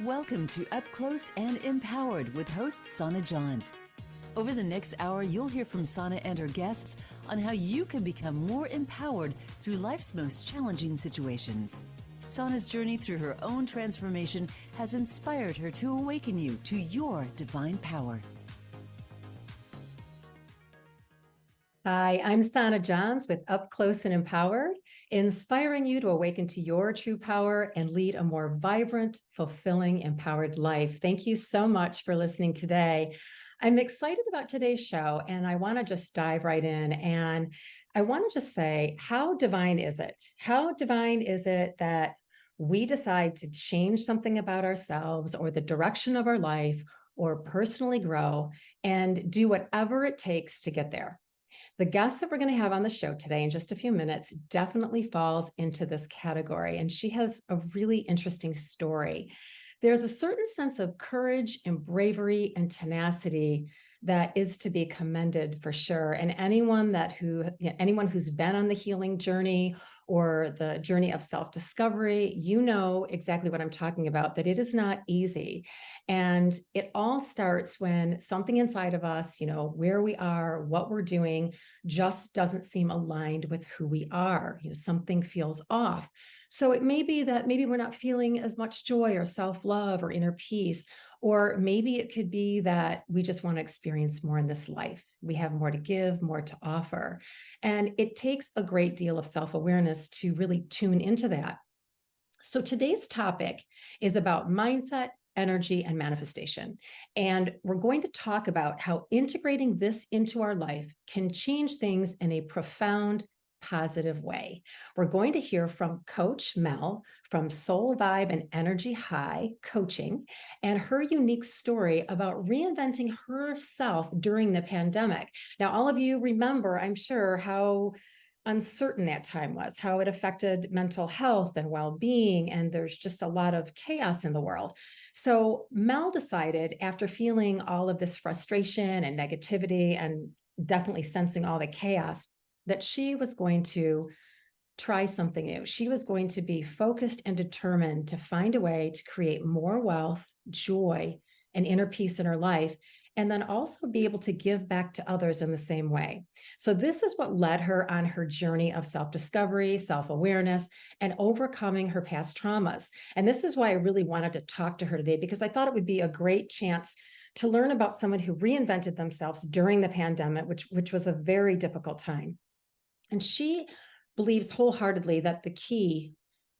Welcome to Up Close and Empowered with host Sonna Johns. Over the next hour, you'll hear from Sonna and her guests on how you can become more empowered through life's most challenging situations. Sonna's journey through her own transformation has inspired her to awaken you to your divine power. Hi, I'm Sonna Johns with Up Close and Empowered, inspiring you to awaken to your true power and lead a more vibrant, fulfilling, empowered life. Thank you so much for listening today. I'm excited about today's show, and I want to just dive right in. And I want to just say, how divine is it? How divine is it that we decide to change something about ourselves or the direction of our life or personally grow and do whatever it takes to get there? The guest that we're going to have on the show today in just a few minutes definitely falls into this category, and she has a really interesting story. There's a certain sense of courage and bravery and tenacity that is to be commended for sure. And anyone who's been on the healing journey or the journey of self-discovery, you know exactly what I'm talking about, that it is not easy. And it all starts when something inside of us, where we are, what we're doing, just doesn't seem aligned with who we are. Something feels off. So it may be that maybe we're not feeling as much joy or self-love or inner peace, or maybe it could be that we just want to experience more in this life. We have more to give, more to offer. And it takes a great deal of self-awareness to really tune into that. So today's topic is about mindset, energy, and manifestation. And we're going to talk about how integrating this into our life can change things in a profound, positive way. We're going to hear from Coach Mel from Soul Vibe and Energy High Coaching and her unique story about reinventing herself during the pandemic. Now, all of you remember, I'm sure, how uncertain that time was, how it affected mental health and well-being, and there's just a lot of chaos in the world. So Mel decided, after feeling all of this frustration and negativity and definitely sensing all the chaos, that she was going to try something new. She was going to be focused and determined to find a way to create more wealth, joy, and inner peace in her life, and then also be able to give back to others in the same way. So this is what led her on her journey of self-discovery, self-awareness, and overcoming her past traumas. And this is why I really wanted to talk to her today, because I thought it would be a great chance to learn about someone who reinvented themselves during the pandemic, which was a very difficult time. And she believes wholeheartedly that the key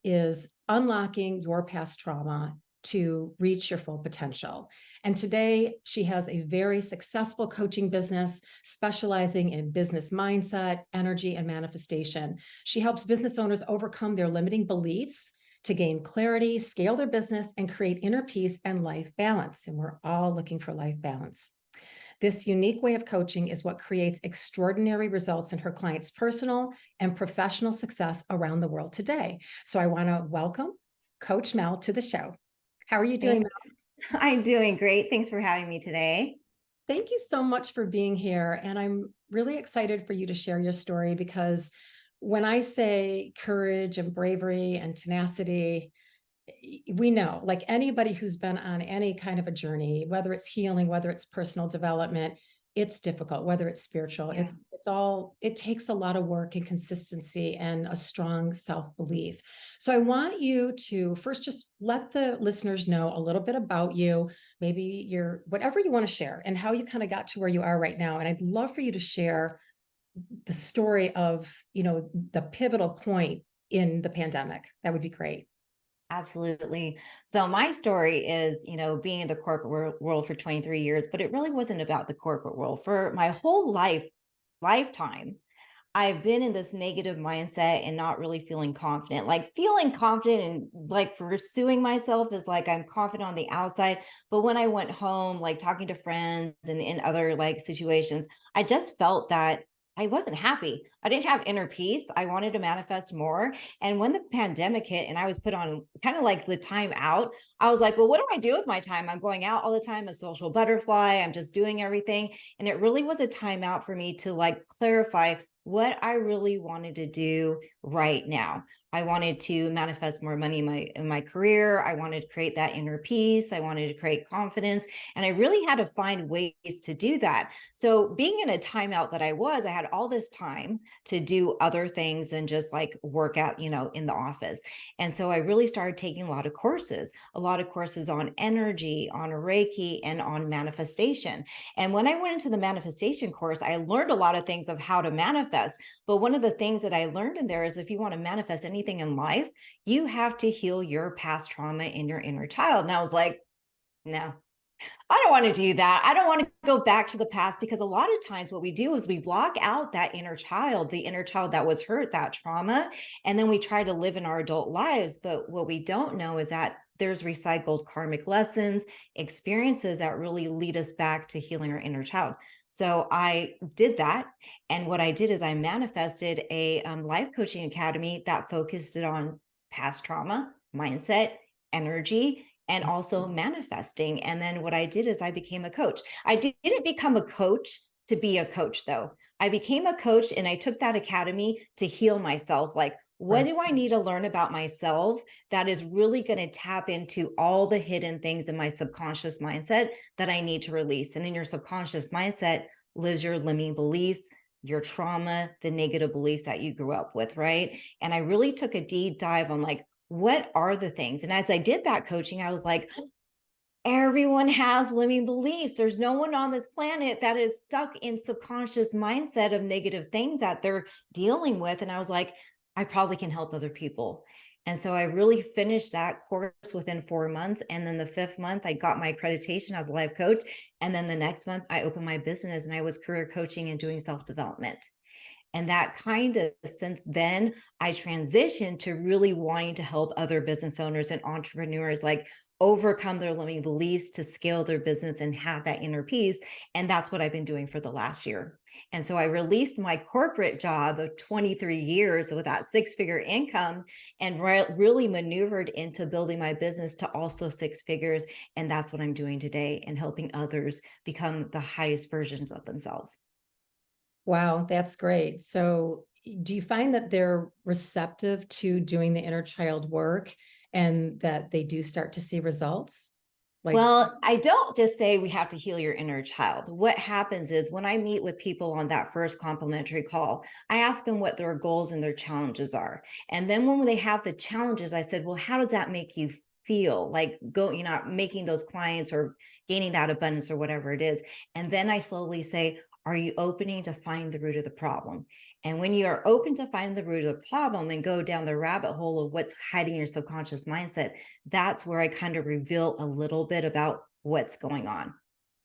is unlocking your past trauma to reach your full potential. And today she has a very successful coaching business specializing in business mindset, energy, and manifestation. She helps business owners overcome their limiting beliefs to gain clarity, scale their business, and create inner peace and life balance. And we're all looking for life balance. This unique way of coaching is what creates extraordinary results in her clients' personal and professional success around the world today. So I want to welcome Coach Mel to the show. How are you doing, Mel? I'm doing great. Thanks for having me today. Thank you so much for being here. And I'm really excited for you to share your story, because when I say courage and bravery and tenacity, we know, like anybody who's been on any kind of a journey, whether it's healing, whether it's personal development, it's difficult, whether it's spiritual, Yeah. it takes a lot of work and consistency and a strong self-belief. So I want you to first just let the listeners know a little bit about you, maybe whatever you want to share and how you kind of got to where you are right now. And I'd love for you to share the story of, the pivotal point in the pandemic. That would be great. Absolutely. So my story is, being in the corporate world for 23 years, but it really wasn't about the corporate world. For my whole lifetime, I've been in this negative mindset and not really feeling confident. Like feeling confident and like pursuing myself is like I'm confident on the outside. But when I went home, like talking to friends and in other like situations, I just felt that I wasn't happy. I didn't have inner peace. I wanted to manifest more. And when the pandemic hit and I was put on kind of like the time out, I was like, well, what do I do with my time? I'm going out all the time, a social butterfly. I'm just doing everything. And it really was a time out for me to like clarify what I really wanted to do right now. I wanted to manifest more money in my career. I wanted to create that inner peace. I wanted to create confidence. And I really had to find ways to do that. So being in a timeout that I had all this time to do other things and just like work out, in the office. And so I really started taking a lot of courses on energy, on Reiki, and on manifestation. And when I went into the manifestation course, I learned a lot of things of how to manifest. But one of the things that I learned in there is if you want to manifest anything in life, you have to heal your past trauma in your inner child. And I was like, no, I don't want to do that. I don't want to go back to the past, because a lot of times what we do is we block out that inner child, the inner child that was hurt, that trauma, and then we try to live in our adult lives. But what we don't know is that there's recycled karmic lessons, experiences that really lead us back to healing our inner child. So I did that. And what I did is I manifested a life coaching academy that focused it on past trauma, mindset, energy, and also manifesting. And then what I did is I became a coach. I didn't become a coach to be a coach, though. I became a coach and I took that academy to heal myself. Like, what do I need to learn about myself that is really going to tap into all the hidden things in my subconscious mindset that I need to release? And in your subconscious mindset lives your limiting beliefs, your trauma, the negative beliefs that you grew up with, right? And I really took a deep dive on like, what are the things? And as I did that coaching, I was like, everyone has limiting beliefs. There's no one on this planet that is stuck in subconscious mindset of negative things that they're dealing with. And I was like, I probably can help other people. And so I really finished that course within 4 months. And then the 5th month, I got my accreditation as a life coach. And then the next month, I opened my business and I was career coaching and doing self-development. And that kind of, since then, I transitioned to really wanting to help other business owners and entrepreneurs like overcome their limiting beliefs to scale their business and have that inner peace. And that's what I've been doing for the last year. And so I released my corporate job of 23 years with that 6-figure income and really maneuvered into building my business to also 6 figures. And that's what I'm doing today, and helping others become the highest versions of themselves. Wow, that's great. So do you find that they're receptive to doing the inner child work and that they do start to see results? Well, I don't just say we have to heal your inner child. What happens is when I meet with people on that first complimentary call, I ask them what their goals and their challenges are. And then when they have the challenges, I said, well, how does that make you feel? Like making those clients or gaining that abundance or whatever it is. And then I slowly say, are you opening to find the root of the problem? And when you are open to find the root of the problem and go down the rabbit hole of what's hiding your subconscious mindset, that's where I kind of reveal a little bit about what's going on.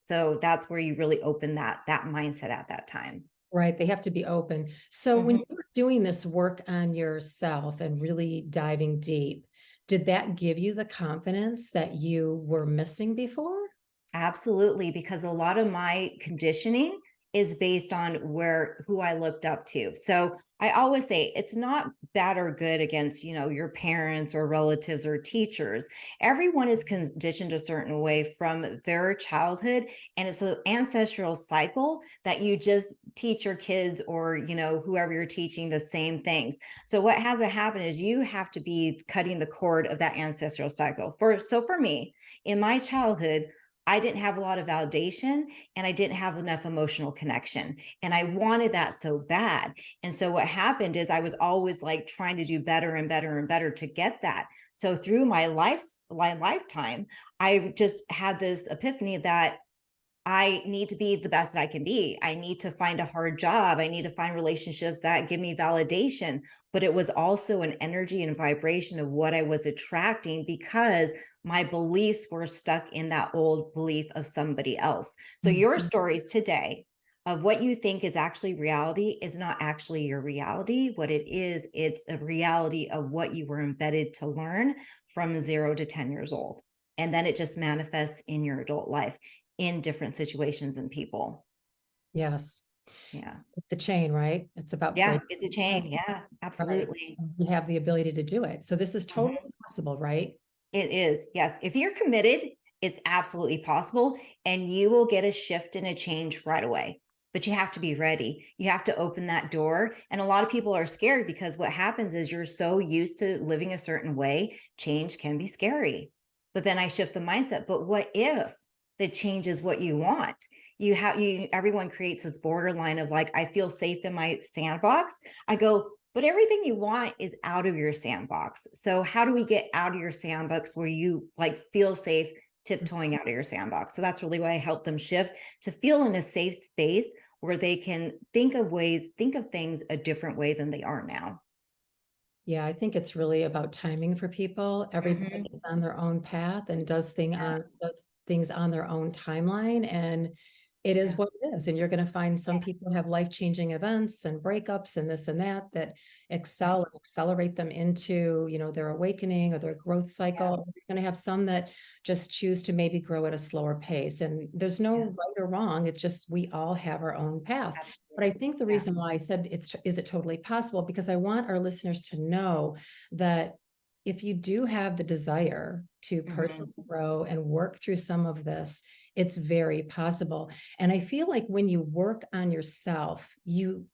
So that's where you really open that mindset at that time. Right. They have to be open. So when you were doing this work on yourself and really diving deep, did that give you the confidence that you were missing before? Absolutely, because a lot of my conditioning is based on who I looked up to. So I always say it's not bad or good against, your parents or relatives or teachers. Everyone is conditioned a certain way from their childhood, and it's an ancestral cycle that you just teach your kids or, whoever you're teaching the same things. So what has to happen is you have to be cutting the cord of that ancestral cycle. So for me, in my childhood, I didn't have a lot of validation and I didn't have enough emotional connection. And I wanted that so bad. And so what happened is I was always like trying to do better and better and better to get that. So through my lifetime, I just had this epiphany that I need to be the best I can be. I need to find a hard job. I need to find relationships that give me validation. But it was also an energy and vibration of what I was attracting, because my beliefs were stuck in that old belief of somebody else. So your stories today of what you think is actually reality is not actually your reality. What it is, it's a reality of what you were embedded to learn from 0 to 10 years old. And then it just manifests in your adult life in different situations and people. Yes. Yeah. The chain, right? It's about It's a chain. Yeah, absolutely. Right. You have the ability to do it. So this is totally possible, right? It is. Yes. If you're committed, it's absolutely possible, and you will get a shift and a change right away. but you have to be ready. You have to open that door. And a lot of people are scared because what happens is you're so used to living a certain way, change can be scary. But then I shift the mindset. But what if the change is what you want? Everyone creates this borderline of like, I feel safe in my sandbox. I go, but everything you want is out of your sandbox. So how do we get out of your sandbox where you like feel safe tiptoeing out of your sandbox? So that's really why I help them shift to feel in a safe space where they can think of things a different way than they are now. Yeah, I think it's really about timing for people. Everybody is on their own path and does things on their own timeline, and it is what it is. And you're going to find some people have life-changing events and breakups and this and that accelerate them into, their awakening or their growth cycle. You're going to have some that just choose to maybe grow at a slower pace. And there's no right or wrong. It's just we all have our own path. But I think the reason why I said is it totally possible? Because I want our listeners to know that if you do have the desire to personally grow and work through some of this, it's very possible. And I feel like when you work on yourself,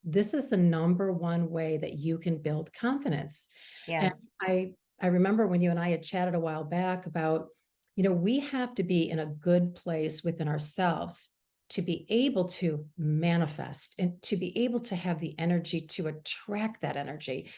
this is the number one way that you can build confidence. Yes. And I remember when you and I had chatted a while back about, we have to be in a good place within ourselves to be able to manifest and to be able to have the energy to attract that energy.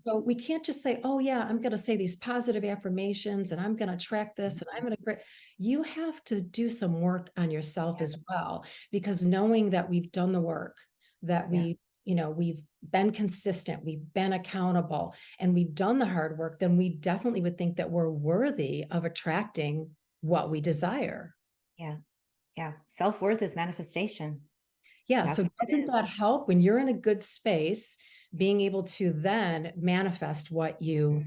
So we can't just say, oh yeah, I'm going to say these positive affirmations and I'm going to attract this and I'm going to, you have to do some work on yourself as well, because knowing that we've done the work, that we've been consistent, we've been accountable, and we've done the hard work, then we definitely would think that we're worthy of attracting what we desire. Yeah. Yeah. Self-worth is manifestation. Yeah. So doesn't that help when you're in a good space, being able to then manifest what you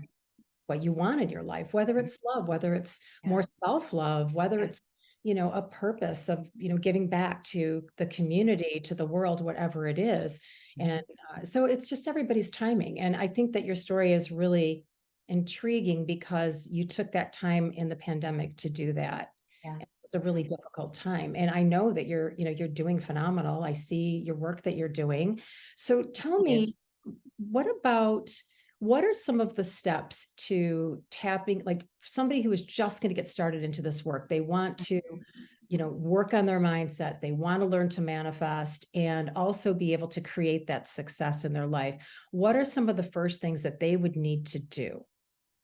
want in your life, whether it's love, whether it's more self-love, whether it's, a purpose of, giving back to the community, to the world, whatever it is. And so it's just everybody's timing. And I think that your story is really intriguing because you took that time in the pandemic to do that. Yeah. It's a really difficult time. And I know that you're doing phenomenal. I see your work that you're doing. So tell me, what are some of the steps to tapping, like somebody who is just going to get started into this work? They want to, work on their mindset. They want to learn to manifest and also be able to create that success in their life. What are some of the first things that they would need to do?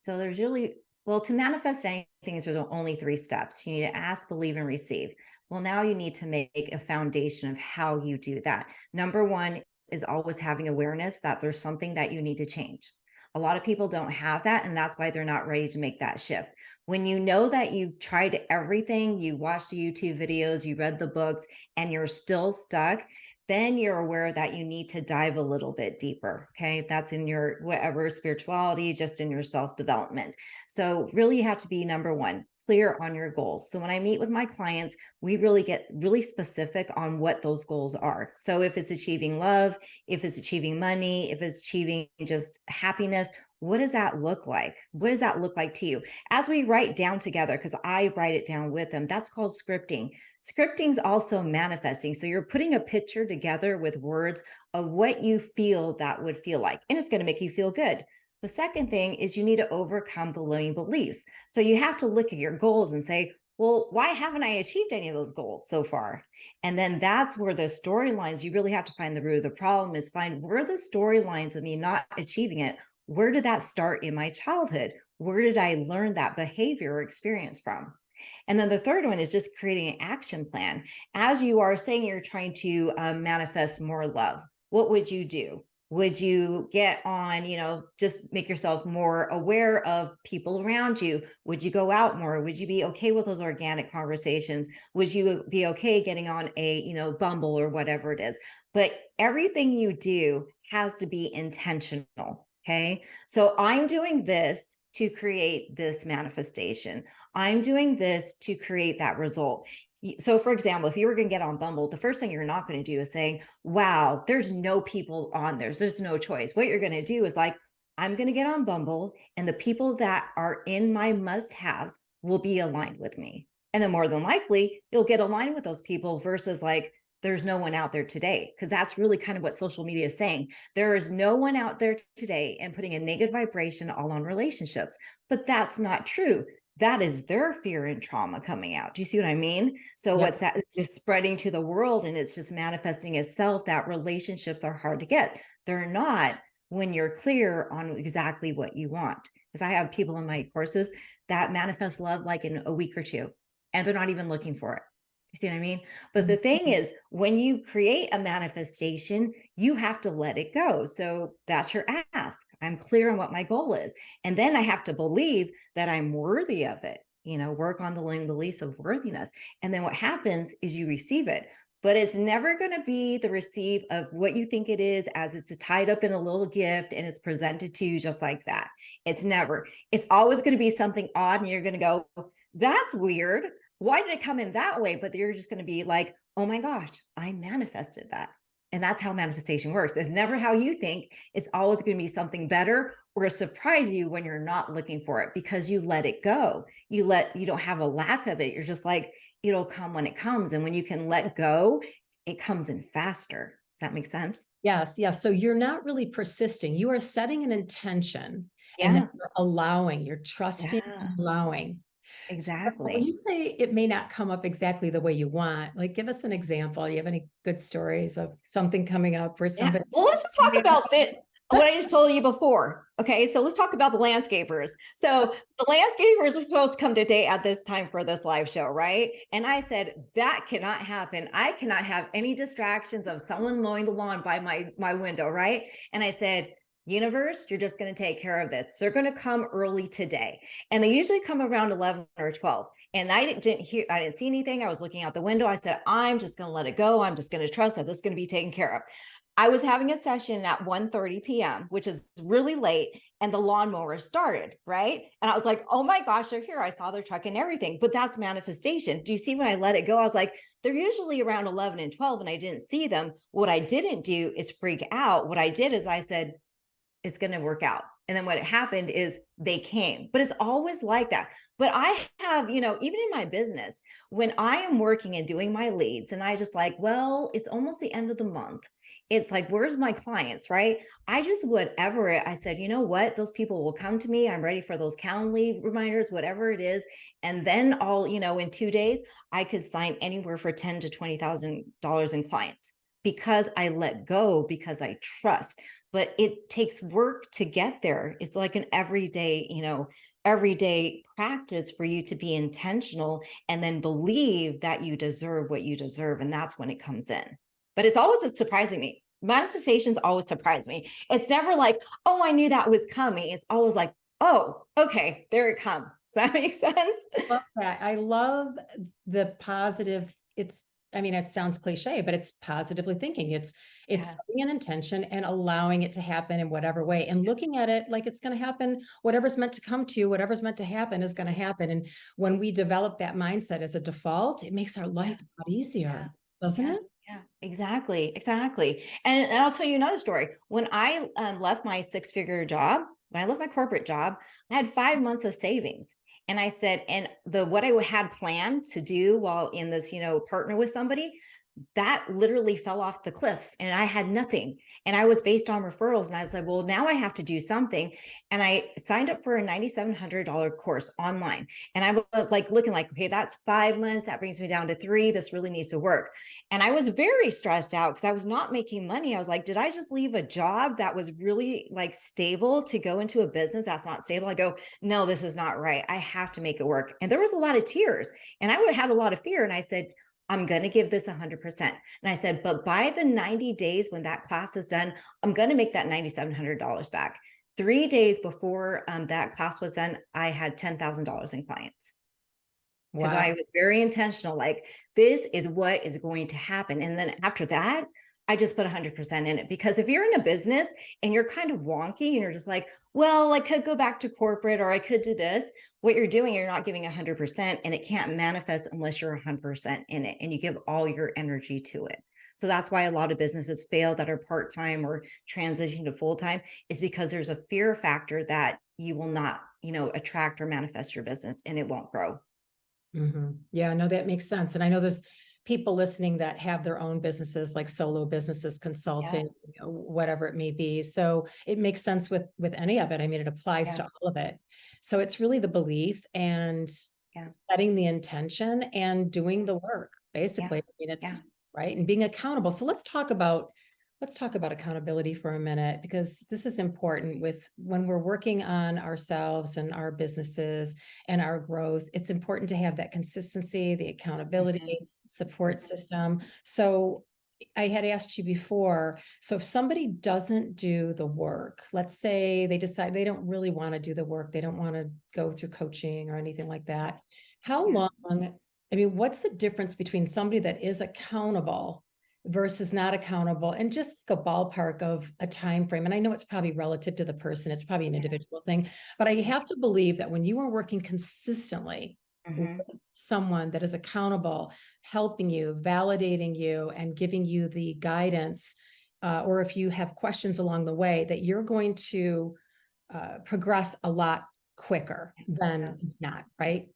So there's to manifest anything, there's only 3 steps. You need to ask, believe, and receive. Well, now you need to make a foundation of how you do that. Number 1 is always having awareness that there's something that you need to change. A lot of people don't have that, and that's why they're not ready to make that shift. When you know that you've tried everything, you watched the YouTube videos, you read the books, and you're still stuck, then you're aware that you need to dive a little bit deeper. Okay. That's in your whatever spirituality, just in your self-development. So really you have to be, number 1, clear on your goals. So when I meet with my clients, we really get really specific on what those goals are. So if it's achieving love, if it's achieving money, if it's achieving just happiness, what does that look like? What does that look like to you? As we write down together, because I write it down with them, that's called scripting. Scripting is also manifesting. So you're putting a picture together with words of what you feel that would feel like, and it's going to make you feel good. The second thing is you need to overcome the limiting beliefs. So you have to look at your goals and say, well, why haven't I achieved any of those goals so far? And then that's where the storylines, you really have to find the root of the problem, is find where the storylines of me not achieving it. Where did that start in my childhood? Where did I learn that behavior or experience from? And then the third one is just creating an action plan. As you are saying you're trying to manifest more love, what would you do? Would you get on, just make yourself more aware of people around you? Would you go out more? Would you be okay with those organic conversations? Would you be okay getting on a, Bumble or whatever it is? But everything you do has to be intentional. Okay. So I'm doing this to create this manifestation. I'm doing this to create that result. So for example, if you were going to get on Bumble, the first thing you're not going to do is saying, wow, there's no people on there. There's no choice. What you're going to do is like, I'm going to get on Bumble and the people that are in my must-haves will be aligned with me. And then more than likely, you'll get aligned with those people versus like, there's no one out there today, because that's really kind of what social media is saying. There is no one out there today and putting a negative vibration all on relationships, but that's not true. That is their fear and trauma coming out. Do you see what I mean? So Yep. what's that? It's just spreading to the world, and it's just manifesting itself that relationships are hard to get. They're not when you're clear on exactly what you want. Because I have people in my courses that manifest love like in a week or two, and they're not even looking for it. You see what I mean? But the thing is, when you create a manifestation, you have to let it go. So that's your ask. I'm clear on what my goal is. And then I have to believe that I'm worthy of it, work on the limiting beliefs of worthiness. And then what happens is you receive it. But it's never going to be the receive of what you think it is, as it's tied up in a little gift and it's presented to you just like that. It's never. It's always going to be something odd, and you're going to go, that's weird. Why did it come in that way? But you're just going to be like, oh my gosh, I manifested that. And that's how manifestation works. It's never how you think. It's always going to be something better or surprise you when you're not looking for it, because you let it go. You don't have a lack of it. You're just like, it'll come when it comes. And when you can let go, it comes in faster. Does that make sense? Yes. Yes. So you're not really persisting. You are setting an intention, and Yeah. then you're allowing, you're trusting, Yeah. and allowing. So when Exactly. you say it may not come up exactly the way you want, like, give us an example. You have any good stories of something coming up where Yeah. somebody? Well, let's just talk about what I just told you before. Okay. So let's talk about the landscapers. So the landscapers were supposed to come today at this time for this live show, right? And I said, that cannot happen. I cannot have any distractions of someone mowing the lawn by my window, right? And I said, universe, you're just going to take care of this. They're going to come early today. And they usually come around 11 or 12. And I didn't see anything. I was looking out the window. I said, I'm just going to let it go. I'm just going to trust that this is going to be taken care of. I was having a session at 1:30 p.m., which is really late, and the lawnmower started, right? And I was like, oh my gosh, they're here. I saw their truck and everything, but that's manifestation. Do you see when I let it go? I was like, they're usually around 11 and 12, and I didn't see them. What I didn't do is freak out. What I did is I said, it's going to work out. And then what happened is they came, but it's always like that. But I have, even in my business, when I am working and doing my leads, and I just like, well, it's almost the end of the month. It's like, where's my clients, right? I just, whatever I said, you know what? Those people will come to me. I'm ready for those Calendly reminders, whatever it is. And then in 2 days, I could sign anywhere for $10,000 to $20,000 in clients, because I let go, because I trust. But it takes work to get there. It's like an everyday practice for you to be intentional and then believe that you deserve what you deserve. And that's when it comes in. But it's always surprising me. Manifestations always surprise me. It's never like, oh, I knew that was coming. It's always like, oh, okay, there it comes. Does that make sense? Love that. I love the positive. It sounds cliche, but it's positively thinking. It's setting an intention and allowing it to happen in whatever way, and looking at it like it's going to happen. Whatever's meant to come to you, whatever's meant to happen is going to happen. And when we develop that mindset as a default, it makes our life a lot easier, doesn't it? Yeah, exactly. And I'll tell you another story. When I left my six-figure job, when I left my corporate job, I had 5 months of savings. And I said, and what I had planned to do while in this, partner with somebody, that literally fell off the cliff, and I had nothing. And I was based on referrals. And I was like, well, now I have to do something. And I signed up for a $9,700 course online. And I was like looking like, okay, that's 5 months. That brings me down to 3. This really needs to work. And I was very stressed out because I was not making money. I was like, did I just leave a job that was really like stable to go into a business that's not stable? I go, no, this is not right. I have to make it work. And there was a lot of tears, and I had a lot of fear. And I said, I'm going to give this 100%. And I said, but by the 90 days when that class is done, I'm going to make that $9,700 back. 3 days before that class was done, I had $10,000 in clients. Because I was very intentional, like, this is what is going to happen. And then after that, I just put 100% in it. Because if you're in a business and you're kind of wonky and you're just like, well, I could go back to corporate, or I could do this, what you're doing, you're not giving 100%, and it can't manifest unless you're 100% in it and you give all your energy to it. So that's why a lot of businesses fail that are part-time or transition to full-time, is because there's a fear factor that you will not, attract or manifest your business, and it won't grow. Mm-hmm. Yeah, no, that makes sense. And I know this people listening that have their own businesses, like solo businesses, consulting, whatever it may be. So it makes sense with any of it. I mean, it applies to all of it. So it's really the belief and setting the intention and doing the work, basically. I mean, it's right. And being accountable. So let's talk about accountability for a minute, because this is important with when we're working on ourselves and our businesses and our growth. It's important to have that consistency, the accountability, support system. So I had asked you before, so if somebody doesn't do the work, let's say they decide they don't really want to do the work, they don't want to go through coaching or anything like that. How long, I mean, what's the difference between somebody that is accountable versus not accountable, and just a ballpark of a time frame? And I know it's probably relative to the person, it's probably an individual thing, but I have to believe that when you are working consistently with someone that is accountable, helping you, validating you, and giving you the guidance, or if you have questions along the way, that you're going to progress a lot quicker than not, right?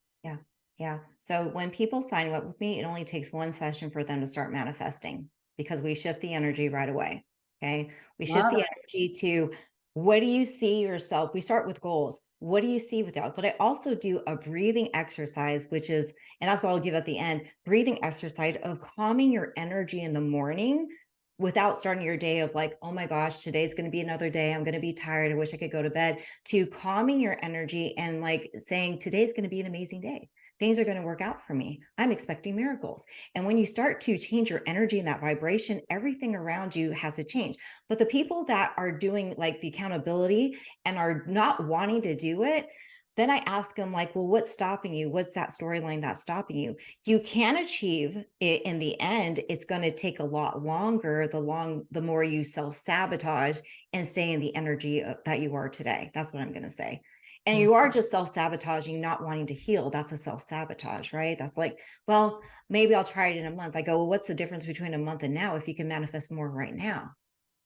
Yeah. So when people sign up with me, it only takes one session for them to start manifesting, because we shift the energy right away. Okay. We shift the energy to, what do you see yourself? We start with goals. What do you see without? But I also do a breathing exercise, which is, and that's what I'll give at the end, breathing exercise of calming your energy in the morning without starting your day of like, oh my gosh, today's going to be another day. I'm going to be tired. I wish I could go to bed, to calming your energy and like saying, today's going to be an amazing day. Things are going to work out for me. I'm expecting miracles. And when you start to change your energy and that vibration, everything around you has to change. But the people that are doing like the accountability and are not wanting to do it, then I ask them like, well, what's stopping you? What's that storyline that's stopping you? You can achieve it in the end. It's going to take a lot longer, the more you self-sabotage and stay in the energy that you are today. That's what I'm going to say. And you are just self-sabotaging, not wanting to heal. That's a self-sabotage, right? That's like, well, maybe I'll try it in a month. I go, well, what's the difference between a month and now? If you can manifest more right now,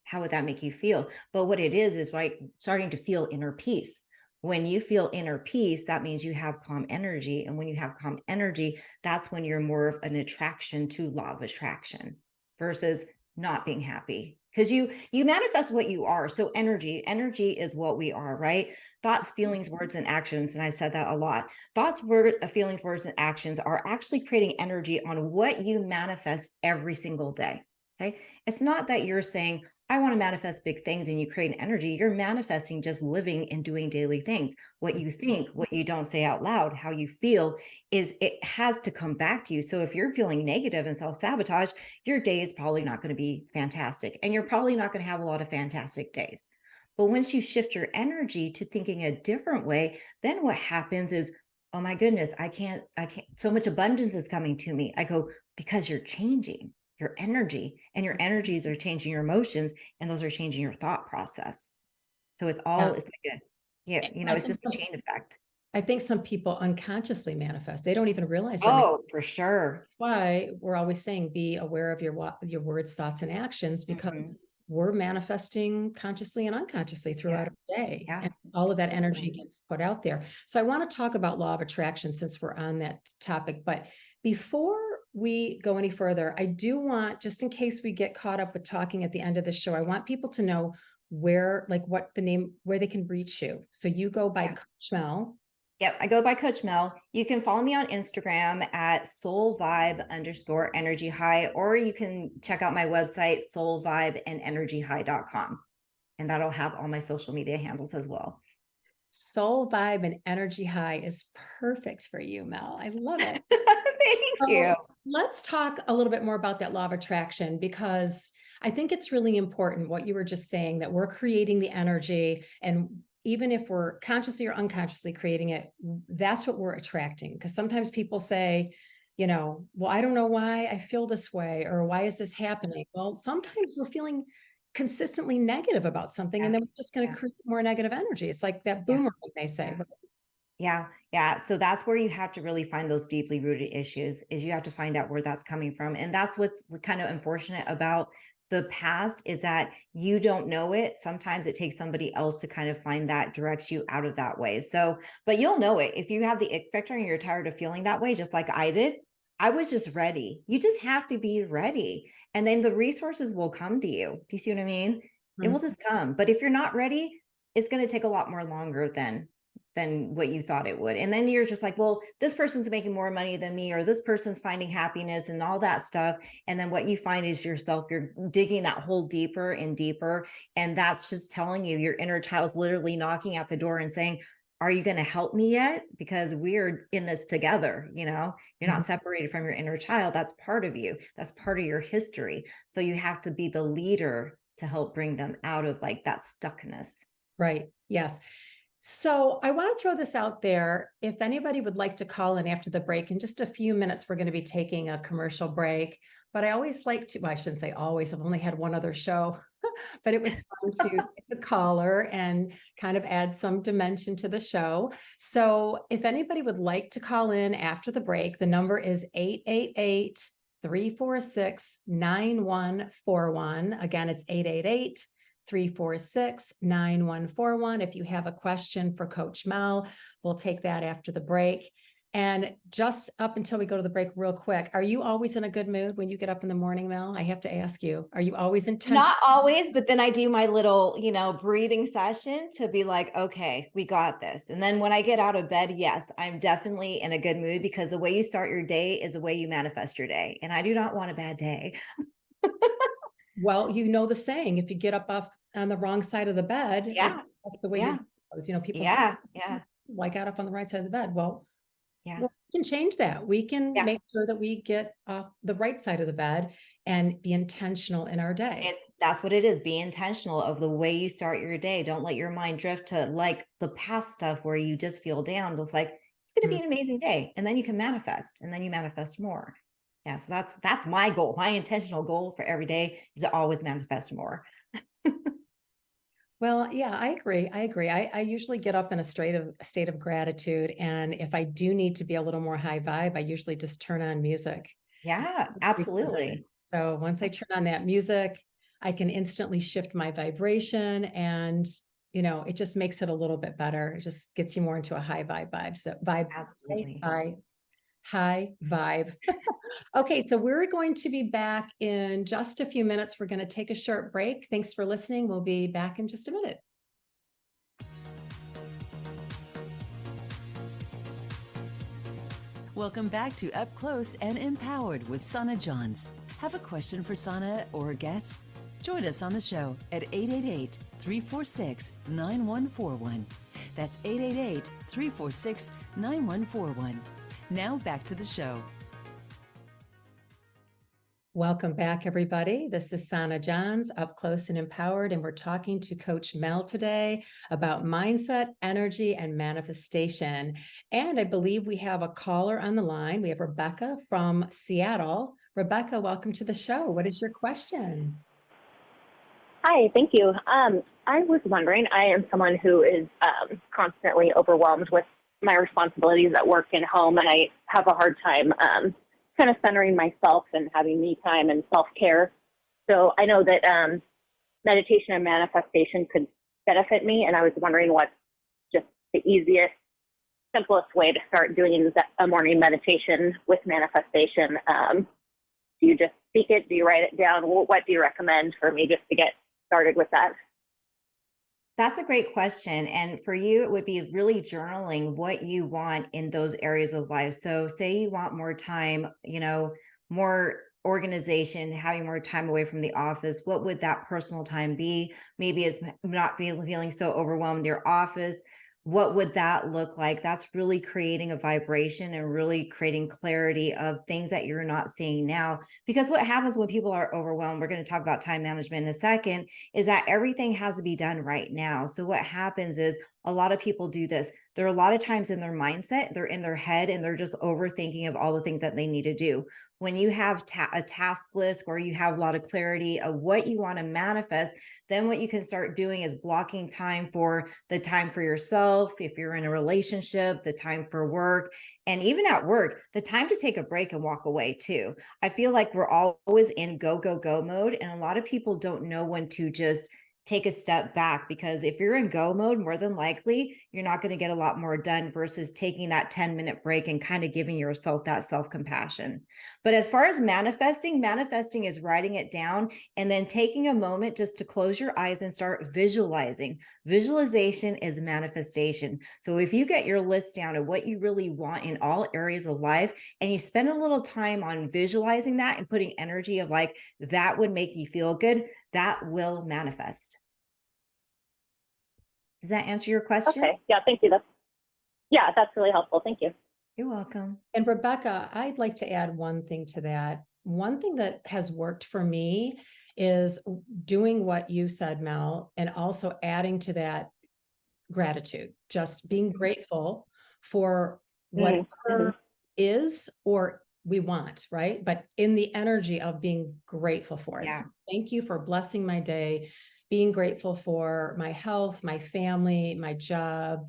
how would that make you feel? But what it is like starting to feel inner peace. When you feel inner peace, that means you have calm energy. And when you have calm energy, that's when you're more of an attraction to law of attraction versus not being happy. Because you manifest what you are. So energy is what we are, right? Thoughts, feelings, words, and actions. And I said that a lot. Thoughts, feelings, words, and actions are actually creating energy on what you manifest every single day. Okay. It's not that you're saying, I want to manifest big things and you create an energy. You're manifesting just living and doing daily things. What you think, what you don't say out loud, how you feel, is it has to come back to you. So if you're feeling negative and self-sabotage, your day is probably not going to be fantastic. And you're probably not going to have a lot of fantastic days. But once you shift your energy to thinking a different way, then what happens is, oh my goodness, I can't, so much abundance is coming to me. I go, because you're changing your energy, and your energies are changing your emotions, and those are changing your thought process. So it's all, it's like it's just a chain effect. I think some people unconsciously manifest. They don't even realize. Oh, for sure. That's why we're always saying, be aware of your words, thoughts, and actions, because we're manifesting consciously and unconsciously throughout our day. And all of that energy gets put out there. So I want to talk about law of attraction since we're on that topic. But before we go any further, I do want, just in case we get caught up with talking at the end of the show, I want people to know where, like what the name, where they can reach you. So you go by Coach Mel. Yep, I go by Coach Mel. You can follow me on Instagram at soulvibe_energy high, or you can check out my website, soulvibeandenergyhigh.com. And that'll have all my social media handles as well. Soul Vibe and Energy High is perfect for you, Mel. I love it. Thank you. Let's talk a little bit more about that law of attraction, because I think it's really important what you were just saying, that we're creating the energy, and even if we're consciously or unconsciously creating it, that's what we're attracting. Because sometimes people say, well, I don't know why I feel this way, or why is this happening? Well, sometimes we're feeling consistently negative about something, and then we're just going to create more negative energy. It's like that boomerang, they say. Yeah. So that's where you have to really find those deeply rooted issues, is you have to find out where that's coming from. And that's what's kind of unfortunate about the past, is that you don't know it. Sometimes it takes somebody else to kind of find that, direct you out of that way. So, but you'll know it if you have the ick factor and you're tired of feeling that way, just like I did. I was just ready. You just have to be ready. And then the resources will come to you. Do you see what I mean? It will just come. But if you're not ready, it's going to take a lot more longer than what you thought it would. And then you're just like, well, this person's making more money than me, or this person's finding happiness and all that stuff. And then what you find is yourself, you're digging that hole deeper and deeper. And that's just telling you your inner child's literally knocking at the door and saying, are you going to help me yet? Because we're in this together. You're not separated from your inner child. That's part of you. That's part of your history. So you have to be the leader to help bring them out of like that stuckness. Right. Yes. So I want to throw this out there. If anybody would like to call in after the break, in just a few minutes, we're going to be taking a commercial break. But I always like to, well, I shouldn't say always, I've only had one other show, but it was fun to get the caller and kind of add some dimension to the show. So if anybody would like to call in after the break, the number is 888-346-9141. Again, it's 888-346-9141. If you have a question for Coach Mel, we'll take that after the break. And just up until we go to the break real quick, are you always in a good mood when you get up in the morning, Mel? I have to ask you, are you always intentional? Not always, but then I do my little, breathing session to be like, okay, we got this. And then when I get out of bed, yes, I'm definitely in a good mood, because the way you start your day is the way you manifest your day. And I do not want a bad day. Well, you know the saying, if you get up off on the wrong side of the bed, that's the way Yeah. people Yeah. say, well, I got up on the right side of the bed. Well, Yeah. we can change that. We can Yeah. make sure that we get off the right side of the bed and be intentional in our day. That's what it is. Be intentional of the way you start your day. Don't let your mind drift to like the past stuff where you just feel down. Just like, it's going to be an amazing day. And then you can manifest, and then you manifest more. Yeah. So that's my goal. My intentional goal for every day is to always manifest more. Well, yeah, I agree. I usually get up in a state of gratitude. And if I do need to be a little more high vibe, I usually just turn on music. Yeah, absolutely. So once I turn on that music, I can instantly shift my vibration, and it just makes it a little bit better. It just gets you more into a high vibe. So Absolutely. high vibe. Okay, so we're going to be back in just a few minutes. We're going to take a short break. Thanks for listening. We'll be back in just a minute. Welcome back to Up Close and Empowered with Sonna Johns. Have a question for Sonna or guests? Join us on the show at 888-346-9141. That's 888-346-9141. Now back to the show. Welcome back, everybody. This is Sonna Johns, Up Close and Empowered, and we're talking to Coach Mel today about mindset, energy, and manifestation. And I believe we have a caller on the line. We have Rebecca from Seattle. Rebecca, welcome to the show. What is your question? Hi, thank you. I was wondering, I am someone who is constantly overwhelmed with my responsibilities at work and home, and I have a hard time kind of centering myself and having me time and self-care. So I know that meditation and manifestation could benefit me, and I was wondering what's just the easiest, simplest way to start doing a morning meditation with manifestation. Do you just speak it? Do you write it down? What do you recommend for me just to get started with that? That's a great question. And for you, it would be really journaling what you want in those areas of life. So say you want more time, more organization, having more time away from the office. What would that personal time be? Maybe it's not feeling so overwhelmed in your office. What would that look like? That's really creating a vibration and really creating clarity of things that you're not seeing now. Because what happens when people are overwhelmed, we're going to talk about time management in a second, is that everything has to be done right now. So what happens is a lot of people do this. They're a lot of times in their mindset, they're in their head, and they're just overthinking of all the things that they need to do. When you have a task list or you have a lot of clarity of what you want to manifest, then what you can start doing is blocking time for yourself. If you're in a relationship, the time for work, and even at work, the time to take a break and walk away too. I feel like we're always in go, go, go mode. And a lot of people don't know when to just take a step back, because if you're in go mode, more than likely, you're not going to get a lot more done versus taking that 10-minute break and kind of giving yourself that self-compassion. But as far as manifesting is writing it down and then taking a moment just to close your eyes and start visualizing. Visualization is manifestation. So if you get your list down of what you really want in all areas of life, and you spend a little time on visualizing that and putting energy of like, that would make you feel good, that will manifest. Does that answer your question? Okay. Yeah. Thank you. That's really helpful. Thank you. You're welcome. And Rebecca, I'd like to add one thing to that. One thing that has worked for me is doing what you said, Mel, and also adding to that gratitude, just being grateful for whatever Mm-hmm. is or we want, right? But in the energy of being grateful for it. Yeah. So thank you for blessing my day, being grateful for my health, my family, my job.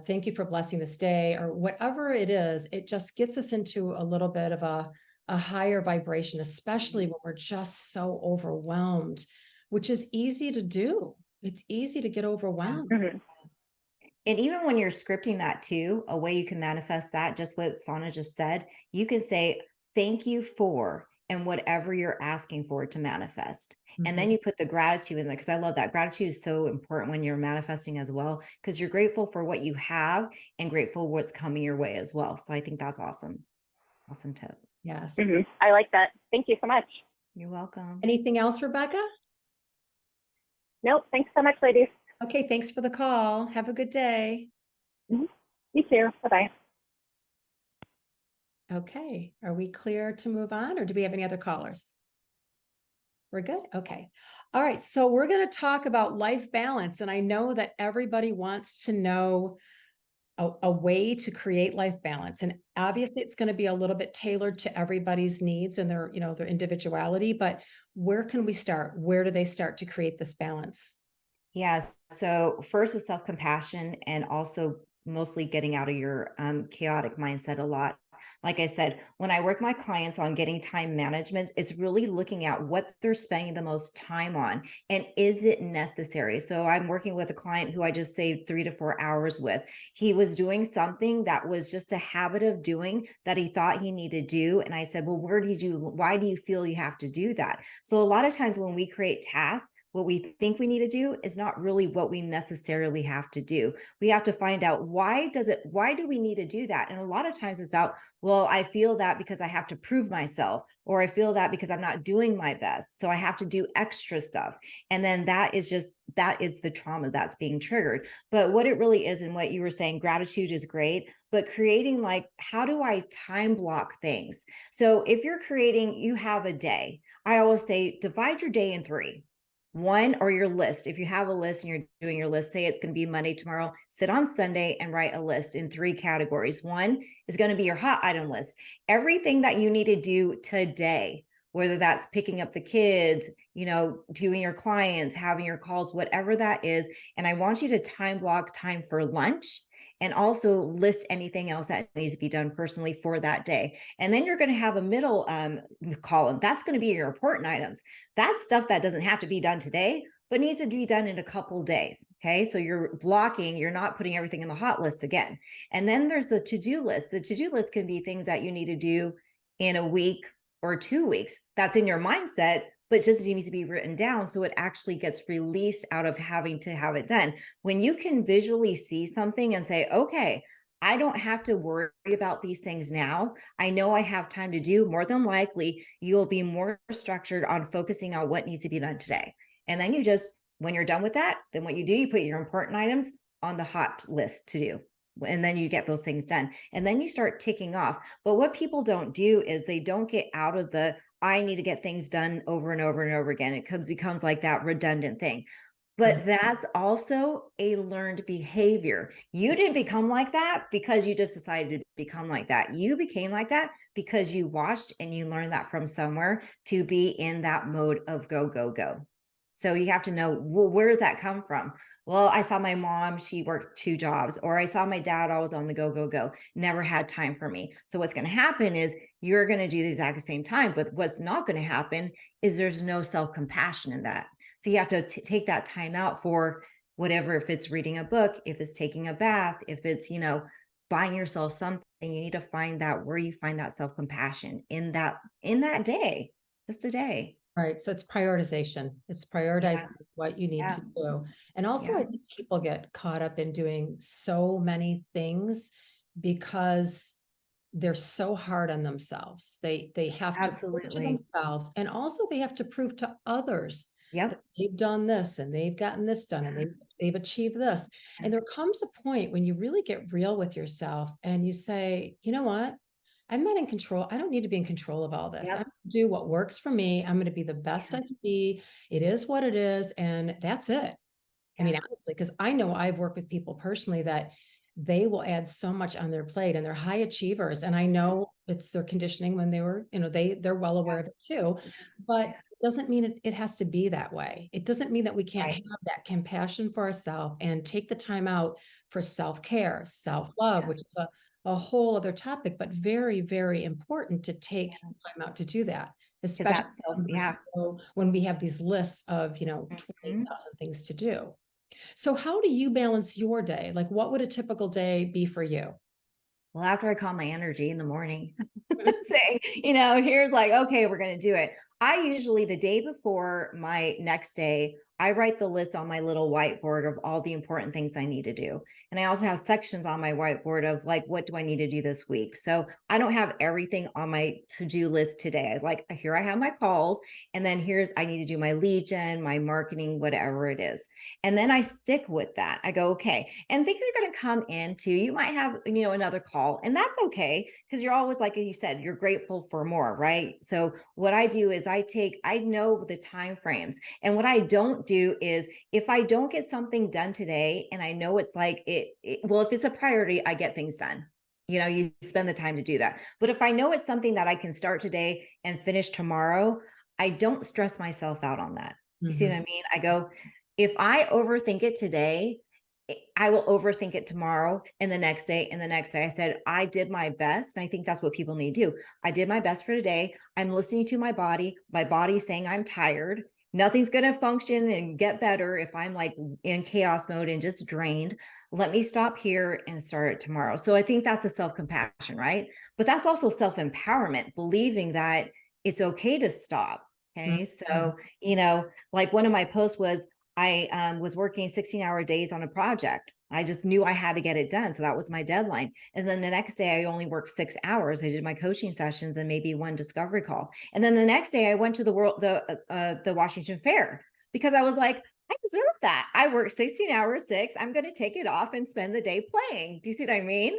Thank you for blessing this day, or whatever it is. It just gets us into a little bit of a higher vibration, especially when we're just so overwhelmed, which is easy to do. It's easy to get overwhelmed. Mm-hmm. And even when you're scripting that too, a way you can manifest that, just what Sonna just said, you can say, thank you for, and whatever you're asking for to manifest. And then you put the gratitude in there, because I love that. Gratitude is so important when you're manifesting as well, because you're grateful for what you have and grateful what's coming your way as well. So I think that's awesome. Awesome tip. Yes. Mm-hmm. I like that. Thank you so much. You're welcome. Anything else, Rebecca? Nope. Thanks so much, ladies. Okay, thanks for the call. Have a good day. Mm-hmm. You too. Bye-bye. Okay, are we clear to move on, or do we have any other callers? We're good? Okay. All right, so we're going to talk about life balance, and I know that everybody wants to know a way to create life balance. And obviously it's going to be a little bit tailored to everybody's needs and their, their individuality, but where can we start? Where do they start to create this balance? Yes. So first is self-compassion, and also mostly getting out of your chaotic mindset a lot. Like I said, when I work my clients on getting time management, it's really looking at what they're spending the most time on and is it necessary? So I'm working with a client who I just saved 3 to 4 hours with. He was doing something that was just a habit of doing that he thought he needed to do. And I said, well, why do you feel you have to do that? So a lot of times when we create tasks, what we think we need to do is not really what we necessarily have to do. We have to find out why do we need to do that? And a lot of times it's about, well, I feel that because I have to prove myself, or I feel that because I'm not doing my best. So I have to do extra stuff. And then that is the trauma that's being triggered. But what it really is, and what you were saying, gratitude is great, but creating, like, how do I time block things? So if you have a day, I always say, divide your day in 3. One, or your list. If you have a list and you're doing your list, say it's going to be Monday, tomorrow, sit on Sunday and write a list in 3 categories. One is going to be your hot item list. Everything that you need to do today, whether that's picking up the kids, doing your clients, having your calls, whatever that is. And I want you to time block time for lunch, and also list anything else that needs to be done personally for that day. And then you're going to have a middle column. That's going to be your important items. That's stuff that doesn't have to be done today, but needs to be done in a couple days. Okay. So you're blocking, you're not putting everything in the hot list again. And then there's a to-do list. The to-do list can be things that you need to do in a week or 2 weeks. That's in your mindset, but just needs to be written down so it actually gets released out of having to have it done. When you can visually see something and say, okay, I don't have to worry about these things now. I know I have time to do. More than likely, you'll be more structured on focusing on what needs to be done today. And then when you're done with that, then what you do, you put your important items on the hot list to do. And then you get those things done. And then you start ticking off. But what people don't do is they don't get out of I need to get things done over and over and over again. It becomes like that redundant thing. But that's also a learned behavior. You didn't become like that because you just decided to become like that. You became like that because you watched and you learned that from somewhere to be in that mode of go, go, go. So you have to know, well, where does that come from? Well, I saw my mom, she worked 2 jobs, or I saw my dad always on the go, go, go, never had time for me. So what's going to happen is you're going to do the exact same time, but what's not going to happen is there's no self-compassion in that. So you have to take that time out for whatever, if it's reading a book, if it's taking a bath, if it's, buying yourself something, you need to find that where you find that self-compassion in that day, just a day. Right. So it's prioritization. It's prioritizing Yeah. what you need Yeah. to do. And also, I Yeah. think people get caught up in doing so many things because they're so hard on themselves. They have to prove to Absolutely. themselves, and also they have to prove to others that Yep. they've done this and they've gotten this done and Yeah. they've achieved this. Yeah. And there comes a point when you really get real with yourself and you say, you know what? I'm not in control. I don't need to be in control of all this. I'm Yep. going to do what works for me. I'm going to be the best I Yeah. can be. It is what it is. And that's it. I mean, Yeah. honestly, because I know I've worked with people personally that they will add so much on their plate and they're high achievers. And I know it's their conditioning when they were, they're well aware Yeah. of it too. But Yeah. it doesn't mean it has to be that way. It doesn't mean that we can't Right. have that compassion for ourselves and take the time out for self-care, self-love, Yeah. which is a whole other topic, but very, very important to take Yeah. time out to do that, Because especially that's so, yeah. when we have these lists of, Mhm. 20,000 things to do. So how do you balance your day? Like, what would a typical day be for you? Well, after I calm my energy in the morning, saying, here's like, okay, we're going to do it. I usually, the day before my next day, I write the list on my little whiteboard of all the important things I need to do. And I also have sections on my whiteboard of like, what do I need to do this week? So I don't have everything on my to-do list today. I was like, here I have my calls. And then I need to do my lead gen, my marketing, whatever it is. And then I stick with that. I go, okay. And things are going to come in too. You might have, another call, and that's okay. Because you're always, like you said, you're grateful for more, right? So what I do is I know the time frames. And what I don't do is if I don't get something done today, and I know it's like well, if it's a priority, I get things done. You spend the time to do that. But if I know it's something that I can start today and finish tomorrow, I don't stress myself out on that. You see what I mean? I go, if I overthink it today, I will overthink it tomorrow and the next day and the next day. I said, I did my best. And I think that's what people need to do. I did my best for today. I'm listening to my body saying I'm tired. Nothing's going to function and get better if I'm like in chaos mode and just drained. Let me stop here and start it tomorrow. So I think that's a self-compassion, right? But that's also self-empowerment, believing that it's okay to stop. Okay. So, like one of my posts was, I was working 16-hour days on a project. I just knew I had to get it done. So that was my deadline. And then the next day I only worked 6 hours. I did my coaching sessions and maybe one discovery call. And then the next day I went to the Washington Fair because I was like, I deserve that. I worked 16 hours, 6. I'm going to take it off and spend the day playing. Do you see what I mean?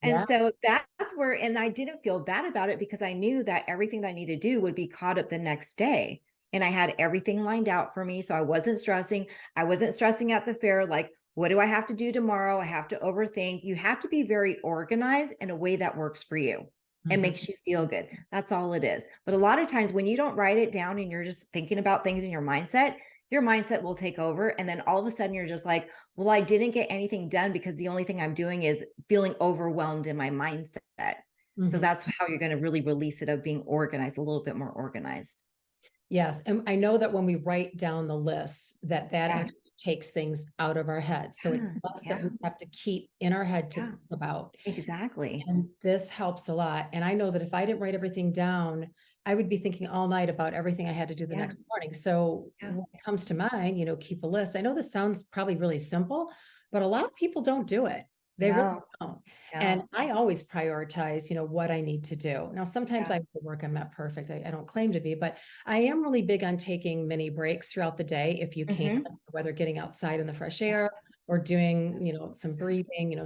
And Yeah. so that's where, and I didn't feel bad about it because I knew that everything that I needed to do would be caught up the next day. And I had everything lined out for me. So I wasn't stressing. I wasn't stressing at the fair. Like, what do I have to do tomorrow? I have to overthink. You have to be very organized in a way that works for you and makes you feel good. That's all it is. But a lot of times when you don't write it down and you're just thinking about things in your mindset will take over. And then all of a sudden you're just like, well, I didn't get anything done because the only thing I'm doing is feeling overwhelmed in my mindset. So that's how you're going to really release it, of being organized, a little bit more organized. Yes. And I know that when we write down the lists, that Yeah. actually takes things out of our head. So it's less that we have to keep in our head to think about. Exactly. And this helps a lot. And I know that if I didn't write everything down, I would be thinking all night about everything I had to do the next morning. So when it comes to mine, keep a list. I know this sounds probably really simple, but a lot of people don't do it. They really don't. And I always prioritize, what I need to do. Now, sometimes I work, I'm not perfect. I don't claim to be, but I am really big on taking mini breaks throughout the day if you can, whether getting outside in the fresh air or doing, some breathing,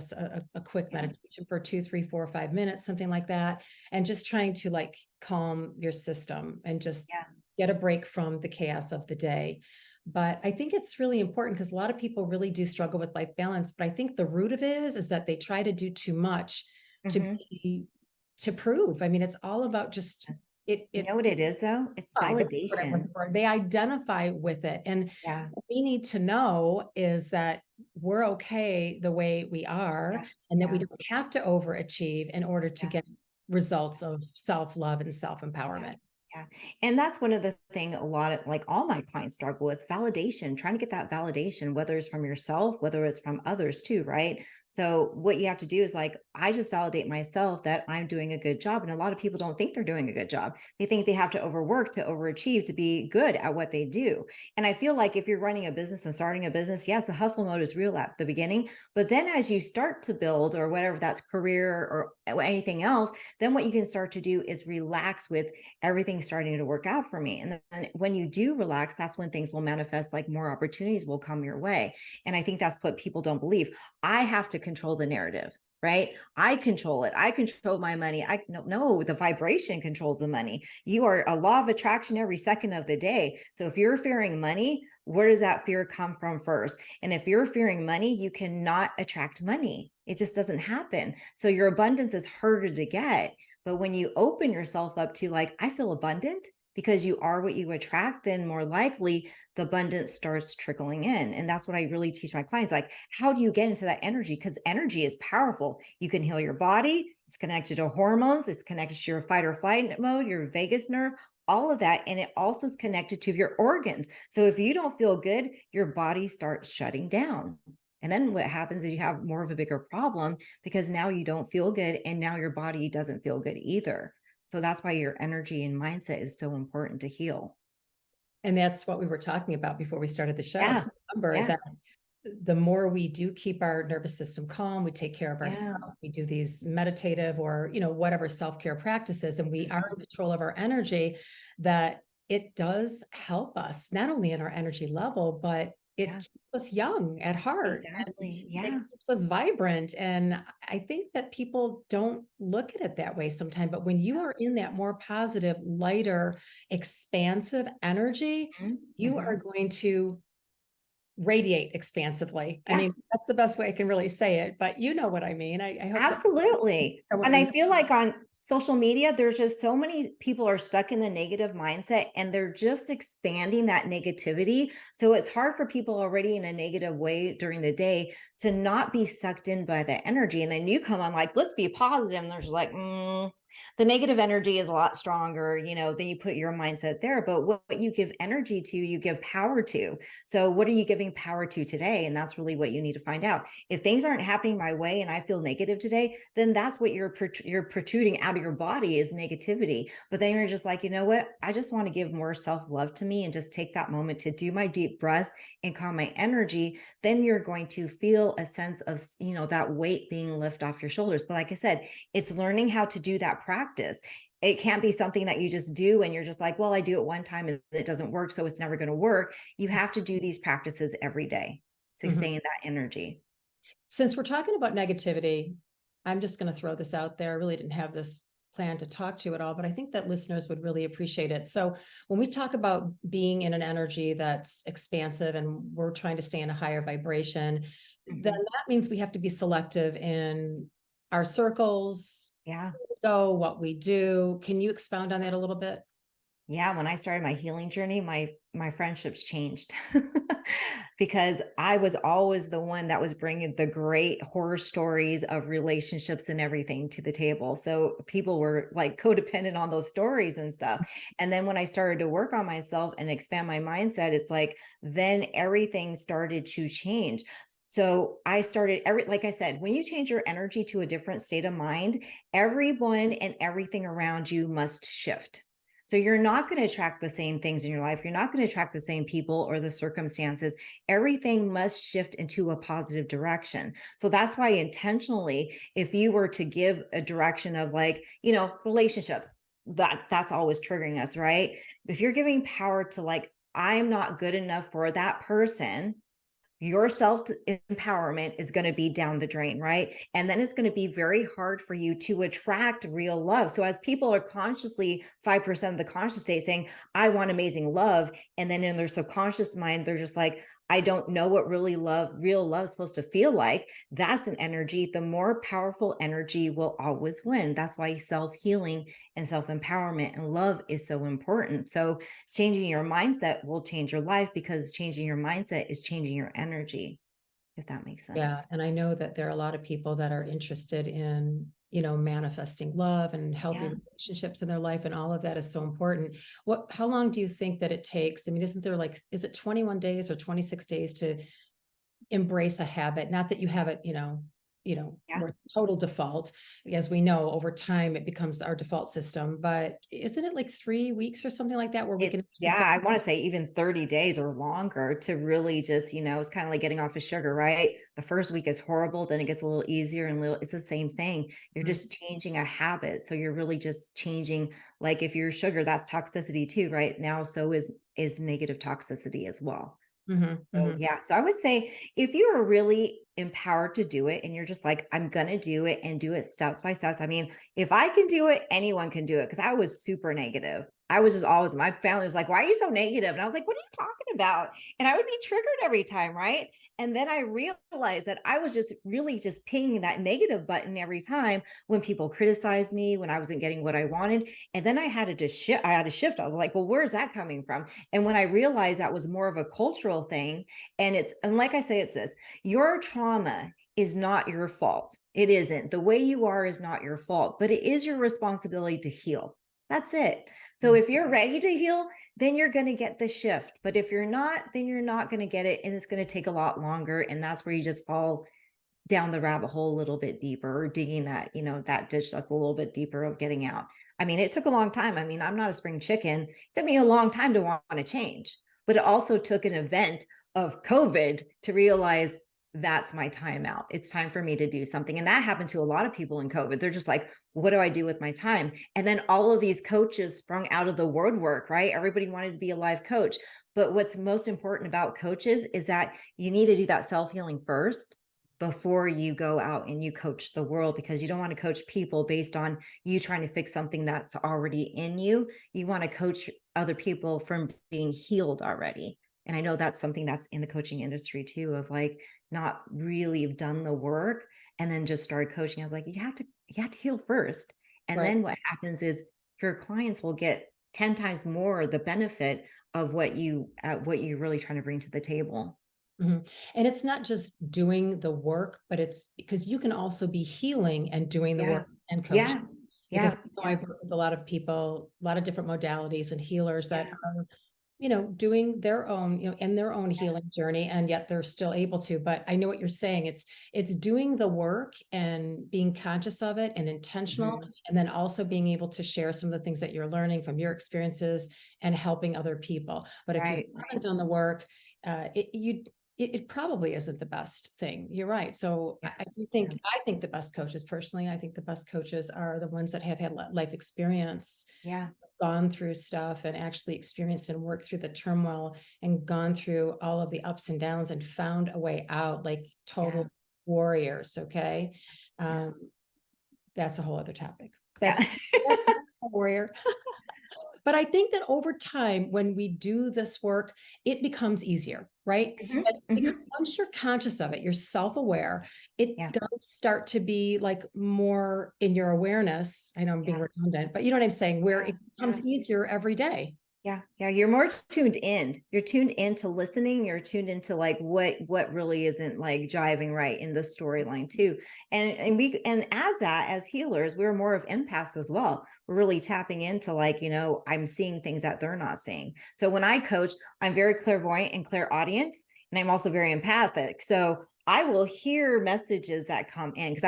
a quick meditation for 2, 3, 4, 5 minutes, something like that. And just trying to like calm your system and just get a break from the chaos of the day. But I think it's really important because a lot of people really do struggle with life balance. But I think the root of it is that they try to do too much to prove. I mean, it's all about just it. You know what it is though? It's validation. They identify with it. And what we need to know is that we're okay the way we are, and that we don't have to overachieve in order to get results of self-love and self-empowerment. Yeah. And that's one of the thing a lot of like all my clients struggle with validation, trying to get that validation, whether it's from yourself, whether it's from others too, right? So what you have to do is like, I just validate myself that I'm doing a good job. And a lot of people don't think they're doing a good job. They think they have to overwork to overachieve to be good at what they do. And I feel like if you're running a business and starting a business, yes, the hustle mode is real at the beginning, but then as you start to build or whatever that's career or anything else, then what you can start to do is relax with everything's starting to work out for me. And then when you do relax, that's when things will manifest, like more opportunities will come your way. And I think that's what people don't believe. I have to control the narrative, right? I control it. I control my money. No, the vibration controls the money. You are a law of attraction every second of the day. So if you're fearing money, where does that fear come from first? And if you're fearing money, you cannot attract money. It just doesn't happen. So your abundance is harder to get. But when you open yourself up to like, I feel abundant because you are what you attract, then more likely the abundance starts trickling in. And that's what I really teach my clients. Like, how do you get into that energy? Because energy is powerful. You can heal your body. It's connected to hormones. It's connected to your fight or flight mode, your vagus nerve, all of that. And it also is connected to your organs. So if you don't feel good, your body starts shutting down. And then what happens is you have more of a bigger problem because now you don't feel good and now your body doesn't feel good either. So that's why your energy and mindset is so important to heal. And that's what we were talking about before we started the show. Yeah. Remember Yeah. that the more we do keep our nervous system calm, we take care of Yeah. ourselves, we do these meditative or, whatever self-care practices, and we are in control of our energy, that it does help us not only in our energy level, but it Yeah. keeps us young at heart. Exactly. It Yeah. keeps us vibrant. And I think that people don't look at it that way sometimes, but when you are in that more positive, lighter, expansive energy, you are going to radiate expansively. I Yeah. mean, that's the best way I can really say it, but you know what I mean. I hope Absolutely. that what And you I feel like on social media, there's just so many people are stuck in the negative mindset and they're just expanding that negativity. So it's hard for people already in a negative way during the day to not be sucked in by the energy. And then you come on like, let's be positive. And there's like, the negative energy is a lot stronger, then you put your mindset there. But what you give energy to, you give power to. So what are you giving power to today? And that's really what you need to find out. If things aren't happening my way and I feel negative today, then that's what you're protruding out of your body is negativity. But then you're just like, you know what? I just want to give more self-love to me and just take that moment to do my deep breaths and calm my energy. Then you're going to feel a sense of, that weight being lifted off your shoulders. But like I said, it's learning how to do that practice. It can't be something that you just do and you're just like, well, I do it one time and it doesn't work, so it's never going to work. You have to do these practices every day to stay in that energy. Since we're talking about negativity, I'm just going to throw this out there. I really didn't have this plan to talk to at all, but I think that listeners would really appreciate it. So when we talk about being in an energy that's expansive and we're trying to stay in a higher vibration, then that means we have to be selective in our circles, what we do. Can you expound on that a little bit? Yeah, when I started my healing journey, my friendships changed because I was always the one that was bringing the great horror stories of relationships and everything to the table. So people were like codependent on those stories and stuff. And then when I started to work on myself and expand my mindset, it's like, then everything started to change. So I started like I said, when you change your energy to a different state of mind, everyone and everything around you must shift. So you're not going to attract the same things in your life. You're not going to attract the same people or the circumstances. Everything must shift into a positive direction. So that's why intentionally, if you were to give a direction of like, relationships, that's always triggering us, right? If you're giving power to like, I'm not good enough for that person, your self-empowerment is going to be down the drain, right? And then it's going to be very hard for you to attract real love. So as people are consciously 5% of the conscious state saying, I want amazing love. And then in their subconscious mind, they're just like, I don't know what real love is supposed to feel like. That's an energy. The more powerful energy will always win. That's why self-healing and self-empowerment and love is so important. So changing your mindset will change your life because changing your mindset is changing your energy, if that makes sense. Yeah. And I know that there are a lot of people that are interested in, manifesting love and healthy relationships in their life. And all of that is so important. How long do you think that it takes? I mean, is it 21 days or 26 days to embrace a habit? Not that you have it, more total default. As we know, over time, it becomes our default system, but isn't it like 3 weeks or something like that where we can? I want to say even 30 days or longer to really just, it's kind of like getting off of sugar, right? The first week is horrible. Then it gets a little easier and it's the same thing. You're just changing a habit. So you're really just changing, like if you're sugar, that's toxicity too, right? Now, so is negative toxicity as well. So I would say if you are really empowered to do it and you're just like, I'm going to do it and do it steps by steps. I mean, if I can do it, anyone can do it. Cause I was super negative. I was just always, my family was like, why are you so negative? And I was like, what are you talking about? And I would be triggered every time. Right. And then I realized that I was just really just pinging that negative button every time when people criticized me, when I wasn't getting what I wanted. And then I had to shift. I was like, well, where is that coming from? And when I realized that was more of a cultural thing, and like I say, it's this, your trauma is not your fault. It isn't. The way you are is not your fault, but it is your responsibility to heal. That's it. So if you're ready to heal, then you're going to get the shift. But if you're not, then you're not going to get it. And it's going to take a lot longer. And that's where you just fall down the rabbit hole a little bit deeper, or digging that, that ditch that's a little bit deeper of getting out. I mean, it took a long time. I mean, I'm not a spring chicken. It took me a long time to want to change, but it also took an event of COVID to realize that's my time out. It's time for me to do something. And that happened to a lot of people in COVID. They're just like, what do I do with my time? And then all of these coaches sprung out of the woodwork, right? Everybody wanted to be a life coach. But what's most important about coaches is that you need to do that self-healing first before you go out and you coach the world, because you don't want to coach people based on you trying to fix something that's already in you. You want to coach other people from being healed already. And I know that's something that's in the coaching industry too, of like not really have done the work and then just started coaching. I was like, you have to heal first. And then what happens is your clients will get 10 times more the benefit of what you're really trying to bring to the table. And it's not just doing the work, but it's because you can also be healing and doing the work and coaching. Because I've worked with a lot of people, a lot of different modalities and healers that are doing their own, in their own healing journey, and yet they're still able to. But I know what you're saying. It's doing the work and being conscious of it and intentional, and then also being able to share some of the things that you're learning from your experiences and helping other people. But if you haven't done the work, it probably isn't the best thing. You're right. So I think the best coaches, personally, I think the best coaches are the ones that have had life experience, gone through stuff and actually experienced and worked through the turmoil and gone through all of the ups and downs and found a way out, like total warriors. Okay. That's a whole other topic. That's a warrior. But I think that over time, when we do this work, it becomes easier, right? Because once you're conscious of it, you're self-aware, it does start to be like more in your awareness. I know I'm being redundant, but you know what I'm saying? Where it becomes easier every day. Yeah. You're more tuned in. You're tuned into listening. You're tuned into like what really isn't like jiving right in the storyline too. And as healers, we're more of empaths as well. We're really tapping into like, I'm seeing things that they're not seeing. So when I coach, I'm very clairvoyant and clairaudience, and I'm also very empathic. So I will hear messages that come in because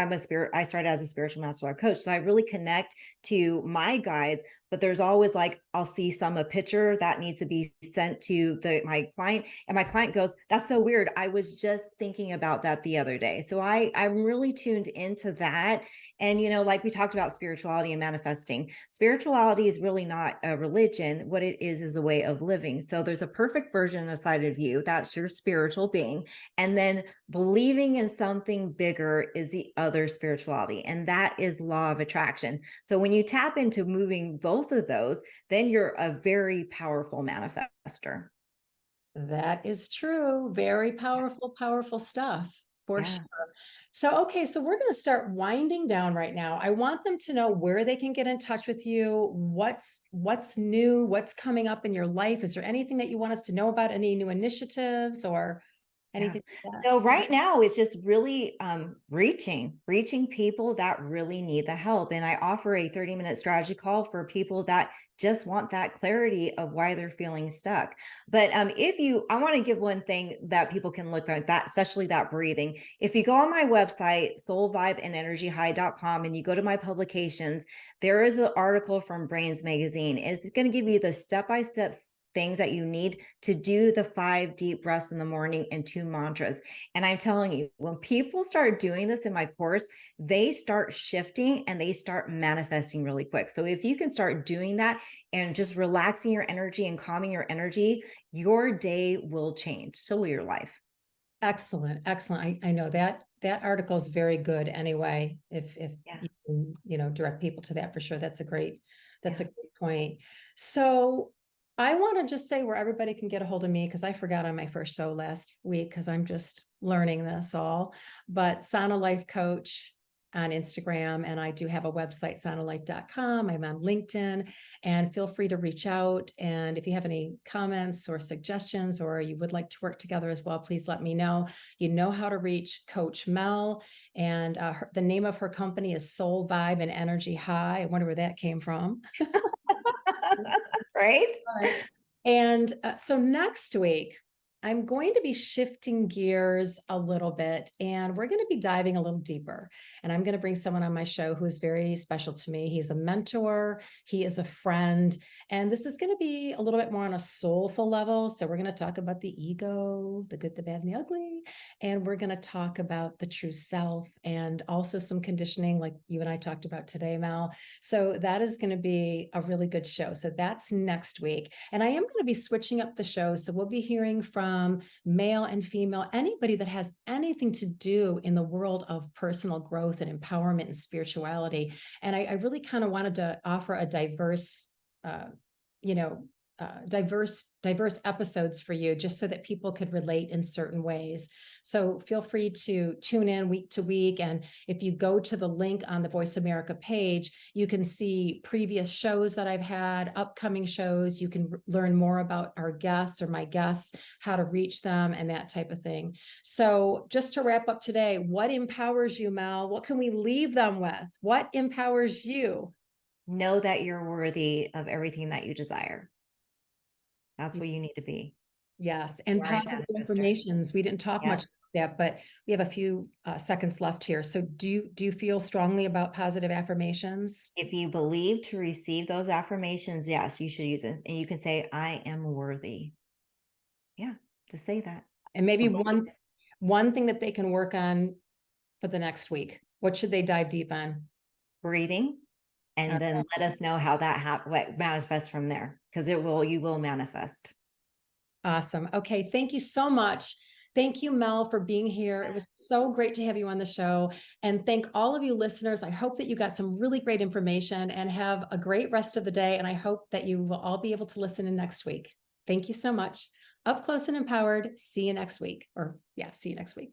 I started as a spiritual master life coach. So I really connect to my guides, but there's always like, I'll see a picture that needs to be sent to my client. And my client goes, that's so weird. I was just thinking about that the other day. So I'm really tuned into that. And, like we talked about spirituality and manifesting, spirituality is really not a religion. What it is a way of living. So there's a perfect version inside of you. That's your spiritual being. And then believing in something bigger is the other spirituality. And that is law of attraction. So when you tap into moving both of those, then you're a very powerful manifester. That is true. Very powerful, powerful stuff for sure. So, okay. So we're going to start winding down right now. I want them to know where they can get in touch with you. What's new, what's coming up in your life. Is there anything that you want us to know about? Any new initiatives or Anything like that? So right now it's just really reaching people that really need the help. And I offer a 30-minute strategy call for people that just want that clarity of why they're feeling stuck. But I want to give one thing that people can look at, that, especially that breathing. If you go on my website, soulvibeandenergyhigh.com, and you go to my publications, there is an article from Brains Magazine. It's going to give you the step-by-step things that you need to do the 5 deep breaths in the morning and 2 mantras. And I'm telling you, when people start doing this in my course, they start shifting and they start manifesting really quick. So if you can start doing that and just relaxing your energy and calming your energy, your day will change. So will your life. Excellent. Excellent. I know that article is very good anyway. If you can, direct people to that for sure. That's a great point. So I want to just say where everybody can get a hold of me, because I forgot on my first show last week, because I'm just learning this all, but Sonnalife Coach on Instagram. And I do have a website, sonnalife.com. I'm on LinkedIn, and feel free to reach out. And if you have any comments or suggestions, or you would like to work together as well, please let me know. You know how to reach Coach Mel, and the name of her company is Soul Vibe and Energy High. I wonder where that came from. Right? And so next week, I'm going to be shifting gears a little bit, and we're going to be diving a little deeper. And I'm going to bring someone on my show who is very special to me. He's a mentor, he is a friend, and this is going to be a little bit more on a soulful level. So we're going to talk about the ego, the good, the bad, and the ugly. And we're going to talk about the true self, and also some conditioning like you and I talked about today, Mel. So that is going to be a really good show. So that's next week. And I am going to be switching up the show. So we'll be hearing from male and female, anybody that has anything to do in the world of personal growth and empowerment and spirituality. And I really kind of wanted to offer a diverse, diverse episodes for you, just so that people could relate in certain ways. So feel free to tune in week to week. And if you go to the link on the Voice America page, you can see previous shows that I've had, upcoming shows. You can learn more about our guests or my guests, how to reach them, and that type of thing. So just to wrap up today, what empowers you, Mel? What can we leave them with? What empowers you? Know that you're worthy of everything that you desire. That's what you need to be. Yes. And positive affirmations. We didn't talk much about that, but we have a few seconds left here. So do you feel strongly about positive affirmations? If you believe to receive those affirmations, yes, you should use it. And you can say, I am worthy. Yeah, to say that. And maybe one thing that they can work on for the next week. What should they dive deep on? Breathing. And then let us know how that what manifests from there, because you will manifest. Awesome. Okay. Thank you so much. Thank you, Mel, for being here. It was so great to have you on the show. And thank all of you listeners. I hope that you got some really great information, and have a great rest of the day. And I hope that you will all be able to listen in next week. Thank you so much. Up close and empowered. See you next week. See you next week.